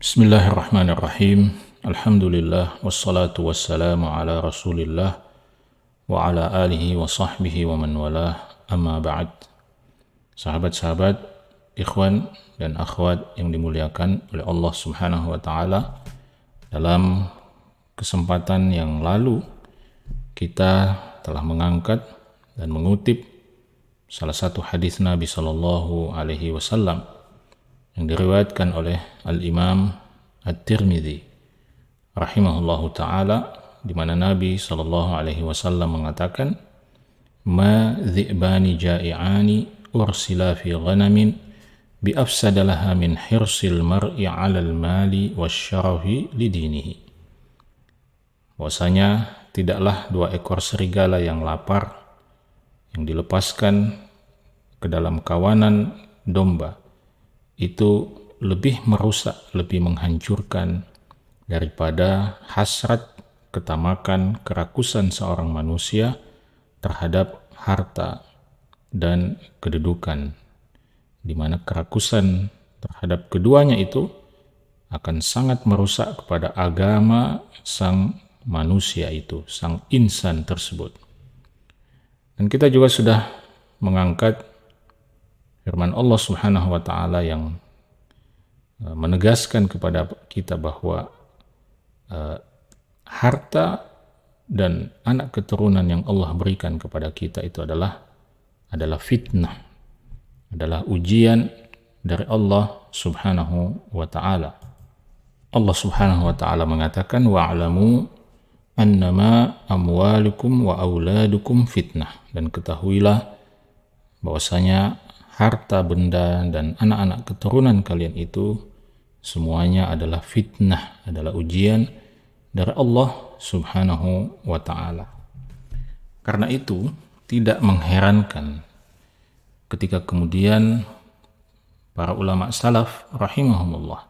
Bismillahirrahmanirrahim. Alhamdulillah wassalatu wassalamu ala Rasulillah wa ala alihi wa sahbihi wa man walah. Amma ba'd. Sahabat-sahabat, ikhwan dan akhwat yang dimuliakan oleh Allah Subhanahu wa taala, dalam kesempatan yang lalu kita telah mengangkat dan mengutip salah satu hadis Nabi sallallahu alaihi wasallam yang diriwayatkan oleh Al-Imam At-Tirmidzi rahimahullahu ta'ala, di mana Nabi sallallahu alaihi wasallam mengatakan, ma dhi'bani ja'i'ani ursila fi ghanamin bi afsada laha min hirsil mar'i 'alal mali wasyarafi lidinihi. Bahwasanya tidaklah dua ekor serigala yang lapar yang dilepaskan ke dalam kawanan domba itu lebih merusak, lebih menghancurkan daripada hasrat, ketamakan, kerakusan seorang manusia terhadap harta dan kedudukan, di mana kerakusan terhadap keduanya itu akan sangat merusak kepada agama sang manusia itu, sang insan tersebut. Dan kita juga sudah mengangkat firman Allah Subhanahu wa taala yang menegaskan kepada kita bahwa harta dan anak keturunan yang Allah berikan kepada kita itu adalah fitnah, adalah ujian dari Allah Subhanahu wa taala. Allah Subhanahu wa taala mengatakan, wa'lamu annama amwalukum wa auladukum fitnah, dan ketahuilah bahwasanya harta benda dan anak-anak keturunan kalian itu semuanya adalah fitnah, adalah ujian dari Allah Subhanahu wa ta'ala. Karena itu tidak mengherankan ketika kemudian para ulama salaf rahimahumullah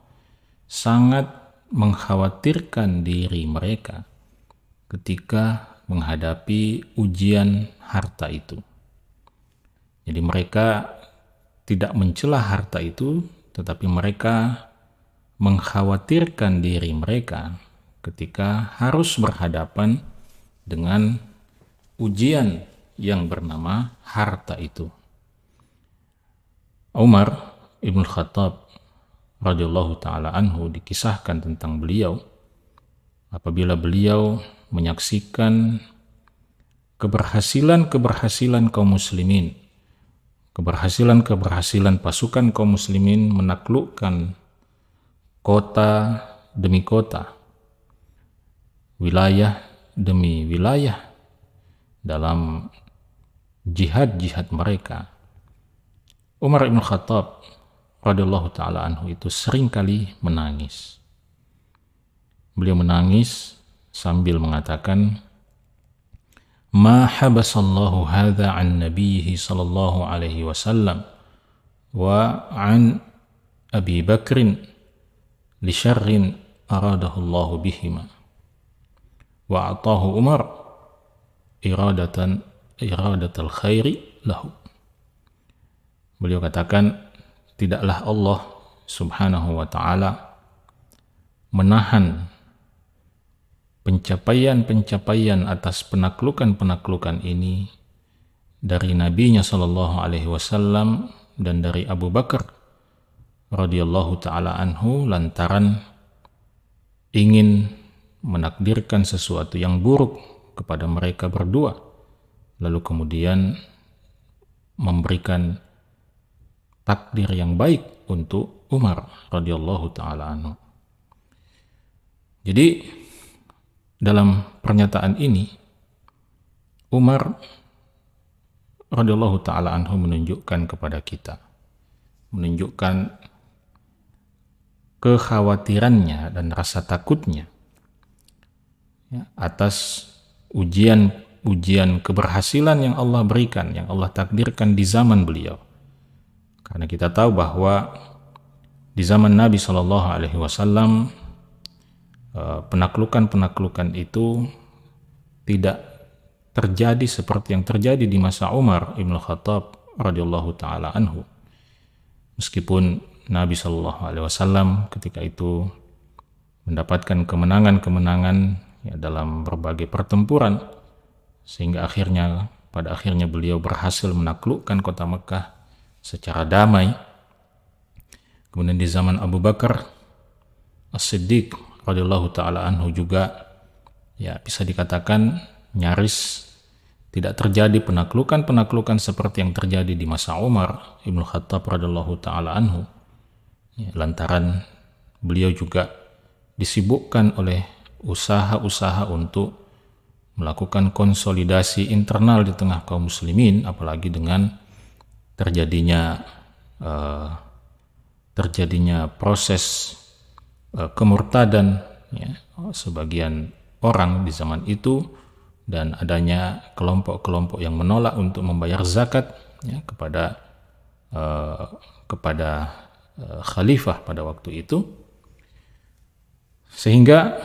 sangat mengkhawatirkan diri mereka ketika menghadapi ujian harta itu. Jadi mereka tidak mencela harta itu, tetapi mereka mengkhawatirkan diri mereka ketika harus berhadapan dengan ujian yang bernama harta itu. Umar ibn Khattab radhiyallahu ta'ala anhu dikisahkan tentang beliau apabila beliau menyaksikan keberhasilan kaum muslimin, keberhasilan pasukan kaum muslimin menaklukkan kota demi kota, wilayah demi wilayah dalam jihad-jihad mereka. Umar ibn Khattab radhiyallahu ta'ala anhu itu seringkali menangis. Beliau menangis sambil mengatakan, ma habasallahu hadha an nabiyhi sallallahu alaihi wasallam wa an Abi Bakrin li syarrin aradahu Allahu bihima wa atahu Umar iradatal khairi lahu. Beliau katakan, tidaklah Allah Subhanahu wa ta'ala menahan pencapaian atas penaklukan ini dari nabinya sallallahu alaihi wasallam dan dari Abu Bakar radhiyallahu taala anhu lantaran ingin menakdirkan sesuatu yang buruk kepada mereka berdua, lalu kemudian memberikan takdir yang baik untuk Umar radhiyallahu taala anhu. Jadi dalam pernyataan ini Umar radhiyallahu ta'ala anhu menunjukkan kepada kita, menunjukkan kekhawatirannya dan rasa takutnya atas ujian keberhasilan yang Allah berikan, yang Allah takdirkan di zaman beliau. Karena kita tahu bahwa di zaman Nabi sallallahu alaihi wasallam penaklukan itu tidak terjadi seperti yang terjadi di masa Umar ibn Khattab radhiyallahu taala anhu. Meskipun Nabi sallallahu alaihi wasallam ketika itu mendapatkan kemenangan-kemenangan ya, dalam berbagai pertempuran, sehingga pada akhirnya beliau berhasil menaklukkan kota Mekah secara damai. Kemudian di zaman Abu Bakar As-Siddiq radhiyallahu taala anhu juga ya bisa dikatakan nyaris tidak terjadi penaklukan seperti yang terjadi di masa Umar Ibn Khattab radhiyallahu taala anhu. Ya, lantaran beliau juga disibukkan oleh usaha-usaha untuk melakukan konsolidasi internal di tengah kaum muslimin, apalagi dengan terjadinya proses kemurtadan ya, sebagian orang di zaman itu, dan adanya kelompok-kelompok yang menolak untuk membayar zakat ya, kepada khalifah pada waktu itu, sehingga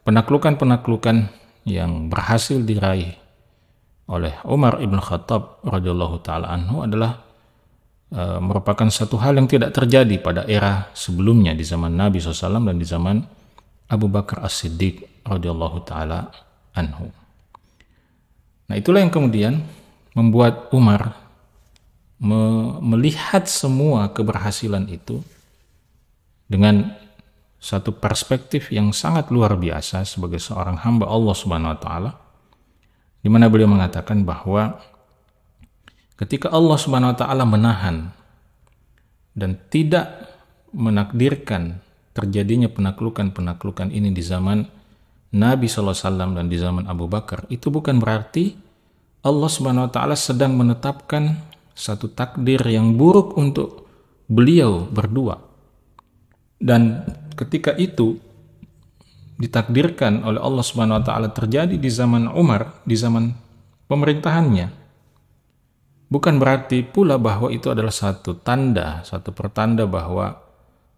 penaklukan yang berhasil diraih oleh Umar ibn Khattab radhiyallahu taala anhu adalah merupakan satu hal yang tidak terjadi pada era sebelumnya di zaman Nabi SAW dan di zaman Abu Bakar As-Siddiq radhiyallahu taala anhu. Nah, itulah yang kemudian membuat Umar melihat semua keberhasilan itu dengan satu perspektif yang sangat luar biasa sebagai seorang hamba Allah Subhanahu wa taala, di mana beliau mengatakan bahwa ketika Allah Subhanahu wa taala menahan dan tidak menakdirkan terjadinya penaklukan ini di zaman Nabi SAW dan di zaman Abu Bakar, itu bukan berarti Allah Subhanahu wa taala sedang menetapkan satu takdir yang buruk untuk beliau berdua. Dan ketika itu ditakdirkan oleh Allah Subhanahu wa taala terjadi di zaman Umar, di zaman pemerintahannya, bukan berarti pula bahwa itu adalah satu pertanda bahwa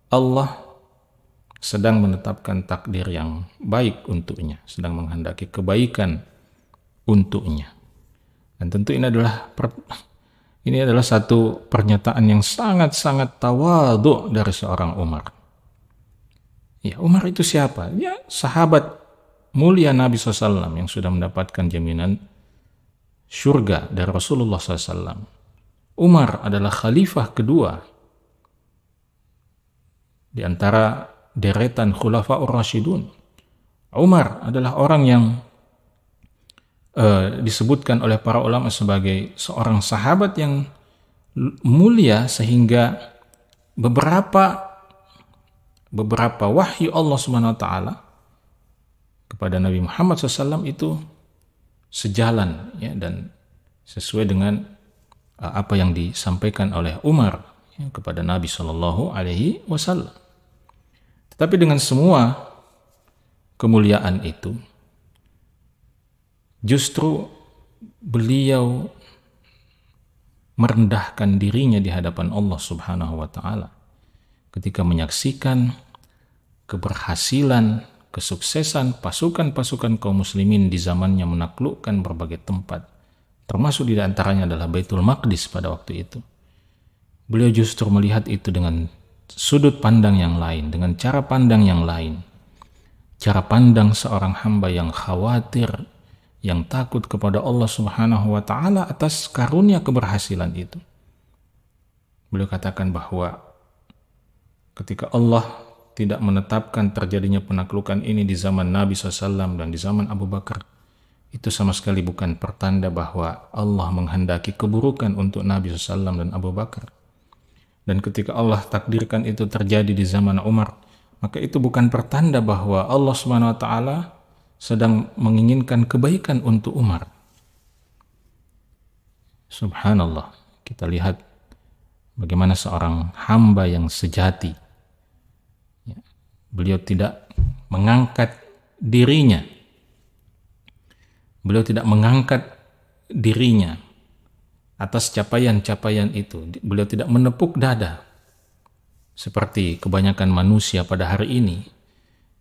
Allah sedang menetapkan takdir yang baik untuknya, sedang menghendaki kebaikan untuknya. Dan tentu ini adalah satu pernyataan yang sangat-sangat tawadhu dari seorang Umar. Ya, Umar itu siapa? Ya, sahabat mulia Nabi SAW yang sudah mendapatkan jaminan surga dari Rasulullah SAW. Umar adalah khalifah kedua di antara deretan Khulafaur Rasyidun. Umar adalah orang yang disebutkan oleh para ulama sebagai seorang sahabat yang mulia, sehingga beberapa wahyu Allah Subhanahu wa taala kepada Nabi Muhammad SAW itu sejalan ya, dan sesuai dengan apa yang disampaikan oleh Umar ya, kepada Nabi Shallallahu Alaihi Wasallam. Tetapi dengan semua kemuliaan itu, justru beliau merendahkan dirinya di hadapan Allah Subhanahu wa taala ketika menyaksikan keberhasilan, kesuksesan pasukan-pasukan kaum muslimin di zamannya menaklukkan berbagai tempat, termasuk di antaranya adalah Baitul Maqdis pada waktu itu. Beliau justru melihat itu dengan sudut pandang yang lain, dengan cara pandang yang lain. Cara pandang seorang hamba yang khawatir, yang takut kepada Allah Subhanahu wa taala atas karunia keberhasilan itu. Beliau katakan bahwa ketika Allah tidak menetapkan terjadinya penaklukan ini di zaman Nabi SAW dan di zaman Abu Bakar, itu sama sekali bukan pertanda bahwa Allah menghendaki keburukan untuk Nabi SAW dan Abu Bakar. Dan ketika Allah takdirkan itu terjadi di zaman Umar, maka itu bukan pertanda bahwa Allah Subhanahu wa taala sedang menginginkan kebaikan untuk Umar. Subhanallah, kita lihat bagaimana seorang hamba yang sejati, ya, beliau tidak mengangkat dirinya, atas capaian-capaian itu. Beliau tidak menepuk dada seperti kebanyakan manusia pada hari ini,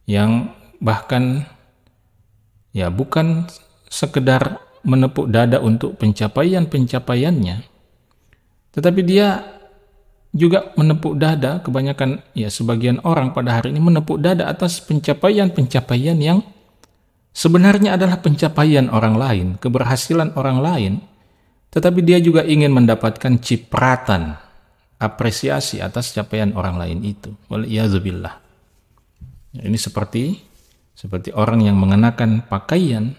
yang bahkan ya bukan sekedar menepuk dada untuk pencapaian-pencapaiannya, tetapi dia juga menepuk dada, kebanyakan ya sebagian orang pada hari ini menepuk dada atas pencapaian-pencapaian yang sebenarnya adalah pencapaian orang lain, keberhasilan orang lain, tetapi dia juga ingin mendapatkan cipratan, apresiasi atas capaian orang lain itu. Wal'iyazubillah. Ini seperti orang yang mengenakan pakaian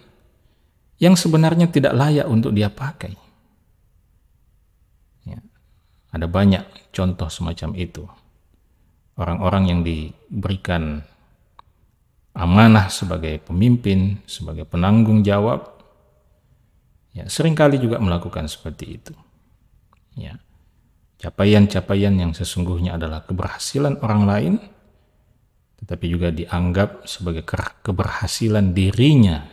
yang sebenarnya tidak layak untuk dia pakai. Ya. Ada banyak contoh semacam itu. Orang-orang yang diberikan amanah sebagai pemimpin, sebagai penanggung jawab, ya, seringkali juga melakukan seperti itu. Ya. Capaian-capaian yang sesungguhnya adalah keberhasilan orang lain, tetapi juga dianggap sebagai keberhasilan dirinya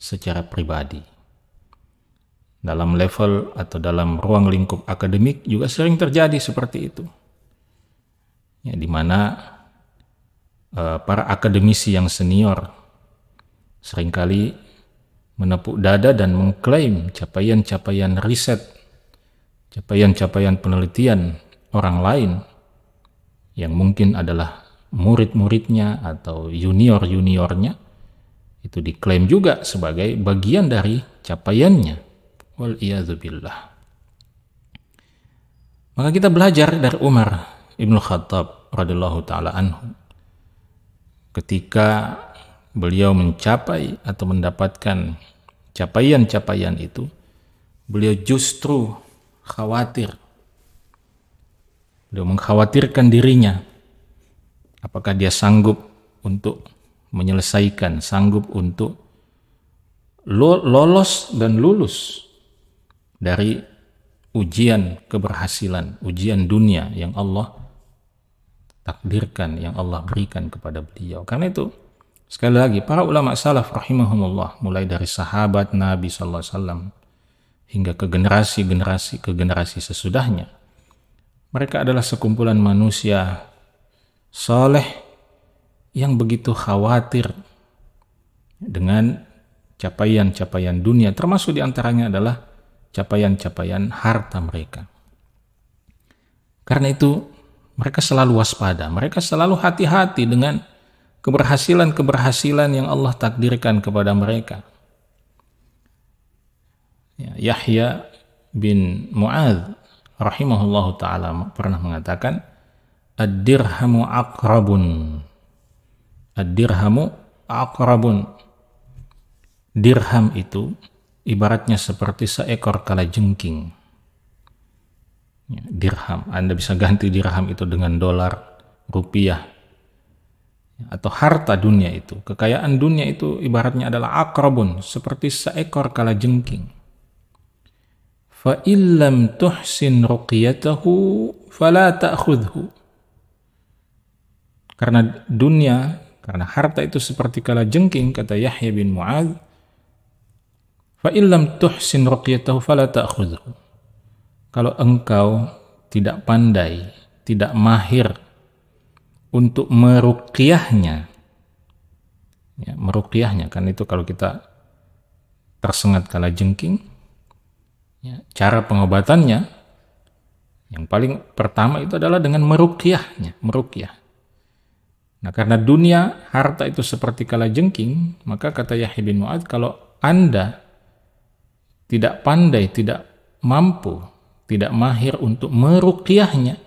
secara pribadi. Dalam level atau dalam ruang lingkup akademik juga sering terjadi seperti itu. Ya, di mana para akademisi yang senior seringkali menepuk dada dan mengklaim capaian-capaian riset, capaian-capaian penelitian orang lain yang mungkin adalah murid-muridnya atau junior-juniornya, itu diklaim juga sebagai bagian dari capaiannya. Wal'iyadzubillah. Maka kita belajar dari Umar Ibn Khattab radhiyallahu ta'ala anhu. Ketika beliau mencapai atau mendapatkan capaian-capaian itu, beliau justru khawatir. Beliau mengkhawatirkan dirinya. Apakah dia sanggup untuk menyelesaikan, sanggup untuk lolos dan lulus dari ujian keberhasilan, ujian dunia yang Allah takdirkan, yang Allah berikan kepada beliau. Karena itu, sekali lagi, para ulama salaf rahimahumullah, mulai dari sahabat Nabi SAW hingga ke generasi sesudahnya, mereka adalah sekumpulan manusia saleh yang begitu khawatir dengan capaian-capaian dunia, termasuk diantaranya adalah capaian-capaian harta mereka. Karena itu mereka selalu waspada, mereka selalu hati-hati dengan keberhasilan-keberhasilan yang Allah takdirkan kepada mereka. Yahya bin Mu'adz rahimahullahu ta'ala pernah mengatakan, ad-dirhamu aqrabun. Ad-dirhamu aqrabun. Dirham itu ibaratnya seperti seekor kalajengking. Ya, dirham, Anda bisa ganti dirham itu dengan dolar, rupiah, atau harta dunia itu. Kekayaan dunia itu ibaratnya adalah aqrabun, seperti seekor kalajengking. Fa illam tuhsin ruqyatahu fala ta'khudhu. Karena dunia, karena harta itu seperti kalajengking, kata Yahya bin Mu'adz, fa illam tuhsin ruqyatahu fala ta'khudhu. Kalau engkau tidak pandai, tidak mahir untuk meruqyahnya, ya, meruqyahnya kan itu kalau kita tersengat kalajengking, ya, cara pengobatannya yang paling pertama itu adalah dengan meruqyahnya, meruqyah. Nah, karena dunia, harta itu seperti kalajengking, maka kata Yahya bin Mu'adz, kalau Anda tidak pandai, tidak mampu, tidak mahir untuk meruqyahnya,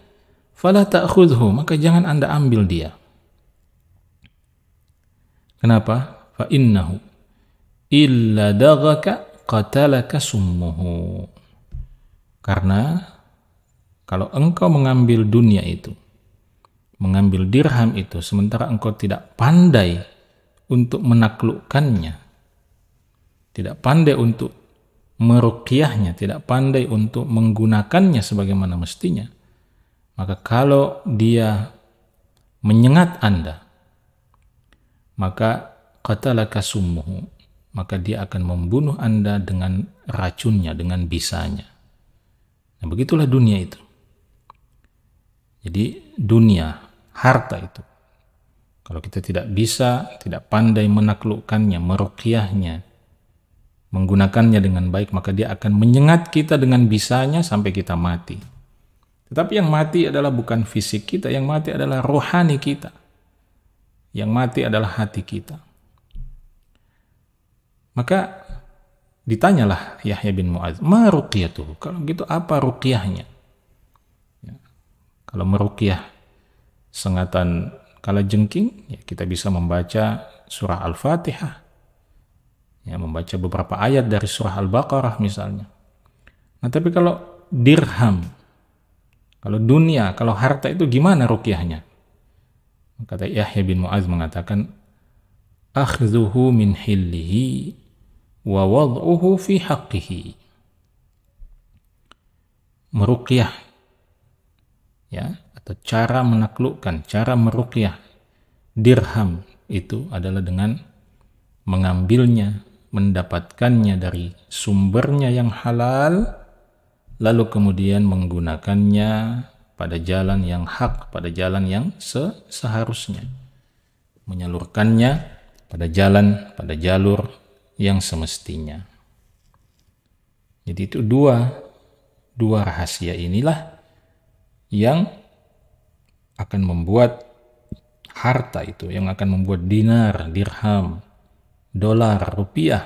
fala ta'khudhu, maka jangan Anda ambil dia. Kenapa? Fa innahu illa daghaka qatalaka summuhu. Karena kalau engkau mengambil dunia itu, mengambil dirham itu, sementara engkau tidak pandai untuk menaklukkannya, tidak pandai untuk meruqyahnya, tidak pandai untuk menggunakannya sebagaimana mestinya, maka kalau dia menyengat Anda, maka qatalaka summuhu, maka dia akan membunuh Anda dengan racunnya, dengan bisanya. Nah, begitulah dunia itu. Jadi dunia, harta itu, kalau kita tidak bisa, tidak pandai menaklukkannya, meruqyahnya, menggunakannya dengan baik, maka dia akan menyengat kita dengan bisanya sampai kita mati. Tetapi yang mati adalah bukan fisik kita, yang mati adalah rohani kita. Yang mati adalah hati kita. Maka ditanyalah Yahya bin Mu'adz, ma ruqyatuhu? Kalau gitu apa ruqyahnya? Ya. Kalau meruqyah sengatan kalajengking, ya kita bisa membaca surah Al-Fatihah. Ya, membaca beberapa ayat dari surah Al-Baqarah misalnya. Nah, tapi kalau dirham, kalau dunia, kalau harta itu gimana ruqyahnya? Kata Yahya bin Mu'adz mengatakan, akhdhuhu min hillihi wa wad'uhu fi haqqihi. Meruqyah, ya, atau cara menaklukkan, cara meruqyah dirham itu adalah dengan mengambilnya, mendapatkannya dari sumbernya yang halal, lalu kemudian menggunakannya pada jalan yang hak, pada jalan yang seharusnya, menyalurkannya pada jalan, pada jalur yang semestinya. Jadi itu dua rahasia inilah yang akan membuat harta itu, yang akan membuat dinar, dirham, dolar, rupiah,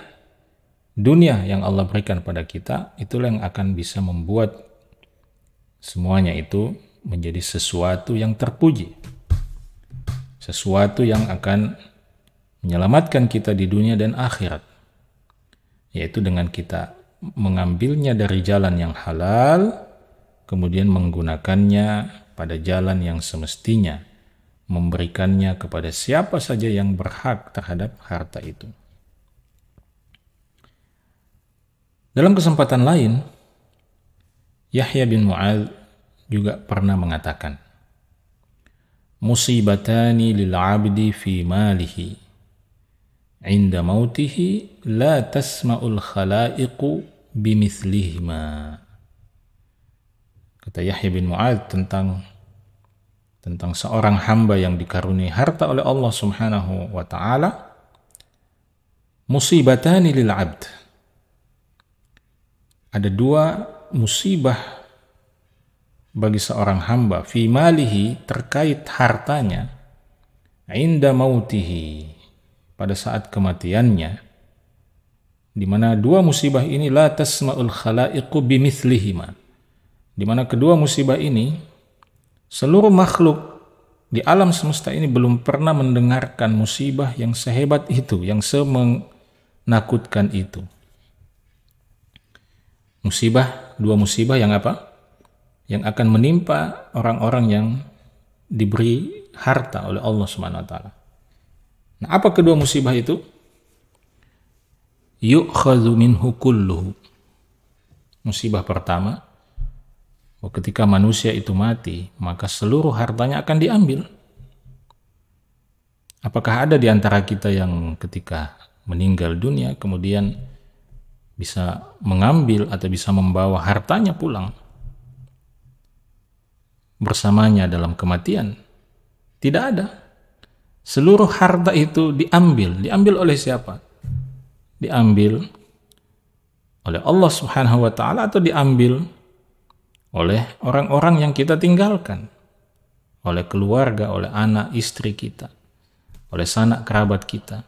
dunia yang Allah berikan pada kita, itulah yang akan bisa membuat semuanya itu menjadi sesuatu yang terpuji, sesuatu yang akan menyelamatkan kita di dunia dan akhirat, yaitu dengan kita mengambilnya dari jalan yang halal, kemudian menggunakannya pada jalan yang semestinya, memberikannya kepada siapa saja yang berhak terhadap harta itu. Dalam kesempatan lain, Yahya bin Mu'adz juga pernah mengatakan, musibatani lil 'abdi fi malihi 'inda mautihi la tasma'ul khalaiqu bimithlihima. Kata Yahya bin Mu'adz tentang seorang hamba yang dikaruniai harta oleh Allah Subhanahu wa taala, musibatani lil 'abd. Ada dua musibah bagi seorang hamba, fi malihi, terkait hartanya, inda mautihi, pada saat kematiannya, di mana dua musibah ini la tasma'ul khalaiqu bimithlihima, di mana kedua musibah ini seluruh makhluk di alam semesta ini belum pernah mendengarkan musibah yang sehebat itu, yang semenakutkan itu. Dua musibah yang apa? Yang akan menimpa orang-orang yang diberi harta oleh Allah Subhanahu wa taala. Nah, apa kedua musibah itu? Yu'khadhu minhu kulluhu. Musibah pertama, ketika manusia itu mati, maka seluruh hartanya akan diambil. Apakah ada di antara kita yang ketika meninggal dunia kemudian bisa mengambil atau bisa membawa hartanya pulang bersamanya dalam kematian? Tidak ada. Seluruh harta itu diambil. Diambil oleh siapa? Diambil oleh Allah Subhanahu wa taala atau diambil oleh orang-orang yang kita tinggalkan, oleh keluarga, oleh anak, istri kita, oleh sanak kerabat kita.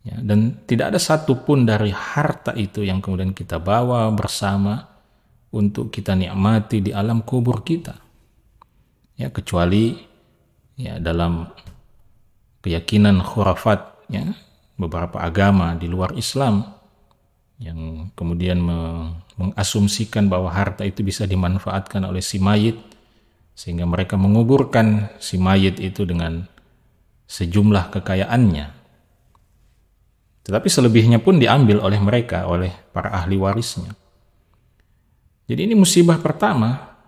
Ya, dan tidak ada satupun dari harta itu yang kemudian kita bawa bersama untuk kita nikmati di alam kubur kita. Ya, kecuali ya dalam keyakinan khurafat, ya, beberapa agama di luar Islam yang kemudian mengasumsikan bahwa harta itu bisa dimanfaatkan oleh si mayit, sehingga mereka menguburkan si mayit itu dengan sejumlah kekayaannya. Tetapi selebihnya pun diambil oleh mereka, oleh para ahli warisnya. Jadi ini musibah pertama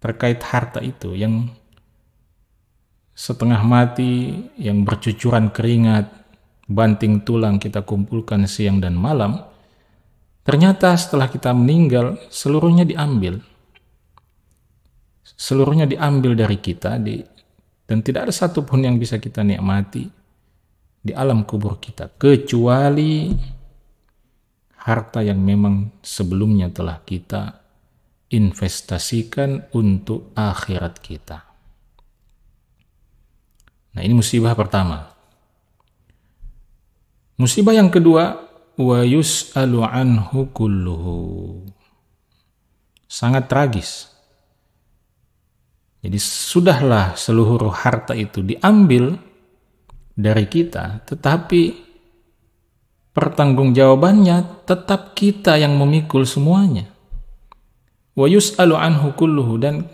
terkait harta itu, yang setengah mati, yang bercucuran keringat, banting tulang kita kumpulkan siang dan malam, ternyata setelah kita meninggal seluruhnya diambil. Seluruhnya diambil dari kita, dan tidak ada satupun yang bisa kita nikmati di alam kubur kita, kecuali harta yang memang sebelumnya telah kita investasikan untuk akhirat kita. Nah, ini musibah pertama. Musibah yang kedua, wa yus'alu anhu kulluhu. Sangat tragis. Jadi sudahlah seluruh harta itu diambil dari kita, tetapi pertanggungjawabannya tetap kita yang memikul semuanya. Wa yus'alu anhu kulluhu, dan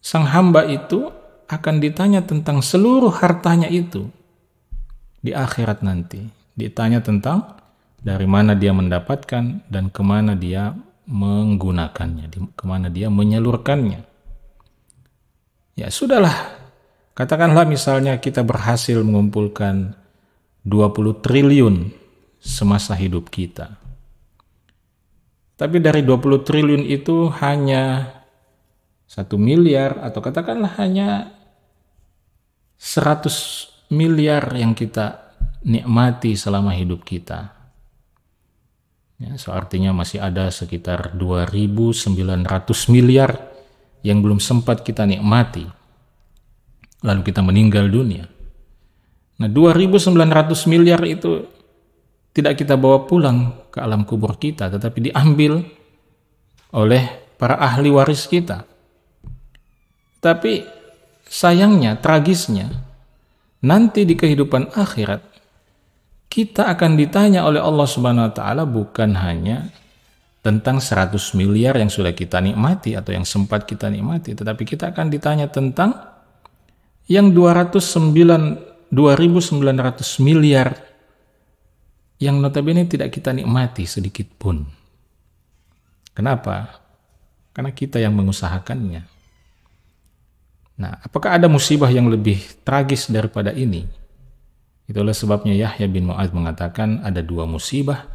sang hamba itu akan ditanya tentang seluruh hartanya itu di akhirat nanti. Ditanya tentang dari mana dia mendapatkan dan kemana dia menggunakannya, kemana dia menyalurkannya. Ya sudahlah, katakanlah misalnya kita berhasil mengumpulkan 20 triliun semasa hidup kita. Tapi dari 20 triliun itu hanya 1 miliar atau katakanlah hanya 100 miliar yang kita nikmati selama hidup kita. Ya, so artinya masih ada sekitar 2.900 miliar yang belum sempat kita nikmati. Lalu kita meninggal dunia. Nah, 2.900 miliar itu tidak kita bawa pulang ke alam kubur kita, tetapi diambil oleh para ahli waris kita. Tapi sayangnya, tragisnya, nanti di kehidupan akhirat kita akan ditanya oleh Allah Subhanahu wa taala bukan hanya tentang 100 miliar yang sudah kita nikmati atau yang sempat kita nikmati, tetapi kita akan ditanya tentang yang 2.900 miliar yang notabene tidak kita nikmati sedikit pun. Kenapa? Karena kita yang mengusahakannya. Nah, apakah ada musibah yang lebih tragis daripada ini? Itulah sebabnya Yahya bin Mu'adz mengatakan ada 2 musibah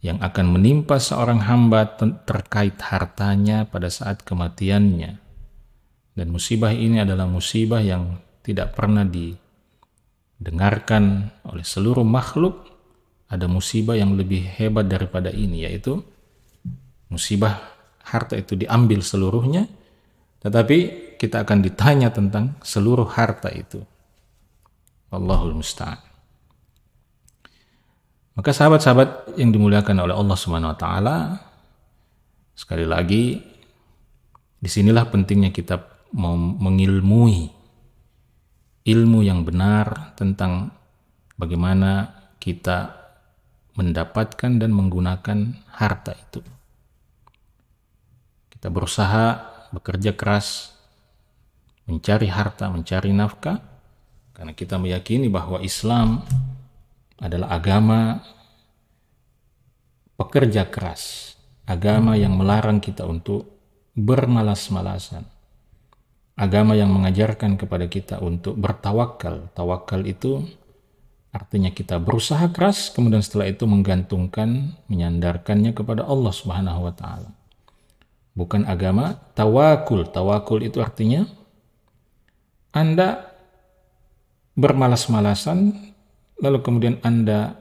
yang akan menimpa seorang hamba terkait hartanya pada saat kematiannya. Dan musibah ini adalah musibah yang tidak pernah didengarkan oleh seluruh makhluk. Ada musibah yang lebih hebat daripada ini, yaitu musibah harta itu diambil seluruhnya, tetapi kita akan ditanya tentang seluruh harta itu. Allahul musta'an. Maka sahabat-sahabat yang dimuliakan oleh Allah Subhanahu wa taala, sekali lagi disinilah pentingnya kita mengilmui ilmu yang benar tentang bagaimana kita mendapatkan dan menggunakan harta itu. Kita berusaha bekerja keras mencari harta, mencari nafkah, karena kita meyakini bahwa Islam adalah agama pekerja keras, agama yang melarang kita untuk bermalas-malasan, agama yang mengajarkan kepada kita untuk bertawakal. Tawakal itu artinya kita berusaha keras, kemudian setelah itu menggantungkan, menyandarkannya kepada Allah Subhanahu wa taala. Bukan agama tawakul. Tawakul itu artinya Anda bermalas-malasan, lalu kemudian Anda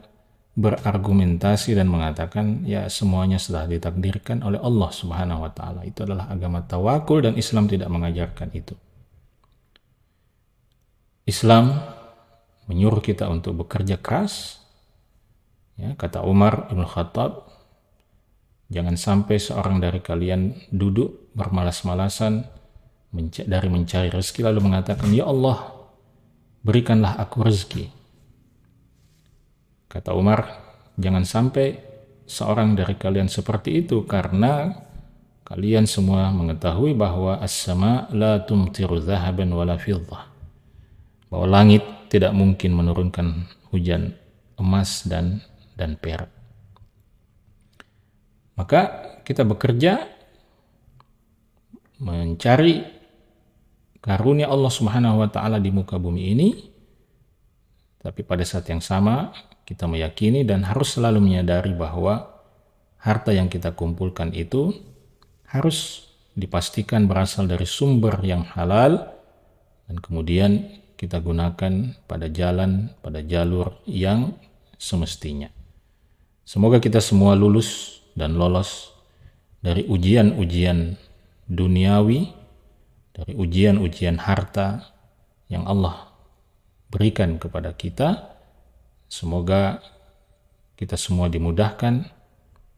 berargumentasi dan mengatakan ya semuanya sudah ditakdirkan oleh Allah Subhanahu wa taala. Itu adalah agama tawakul dan Islam tidak mengajarkan itu. Islam menyuruh kita untuk bekerja keras. Ya, kata Umar Ibn Khattab, jangan sampai seorang dari kalian duduk bermalas-malasan dari mencari rezeki lalu mengatakan, ya Allah, berikanlah aku rezeki. Kata Umar, jangan sampai seorang dari kalian seperti itu, karena kalian semua mengetahui bahwa as-sama la tumtiru dhahaban wala fiddah, bahwa langit tidak mungkin menurunkan hujan emas dan perak. Maka kita bekerja mencari karunia Allah Subhanahu wa taala di muka bumi ini, tapi pada saat yang sama kita meyakini dan harus selalu menyadari bahwa harta yang kita kumpulkan itu harus dipastikan berasal dari sumber yang halal dan kemudian kita gunakan pada jalur yang semestinya. Semoga kita semua lulus dan lolos dari ujian-ujian duniawi, dari ujian-ujian harta yang Allah berikan kepada kita. Semoga kita semua dimudahkan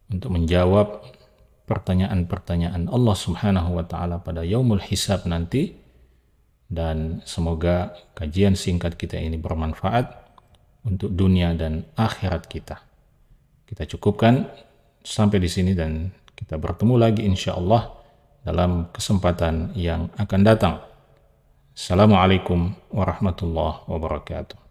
untuk menjawab pertanyaan-pertanyaan Allah Subhanahu wa Ta'ala pada yaumul hisab nanti, dan semoga kajian singkat kita ini bermanfaat untuk dunia dan akhirat kita. Kita cukupkan sampai di sini dan kita bertemu lagi insyaallah dalam kesempatan yang akan datang. Assalamualaikum warahmatullahi wabarakatuh.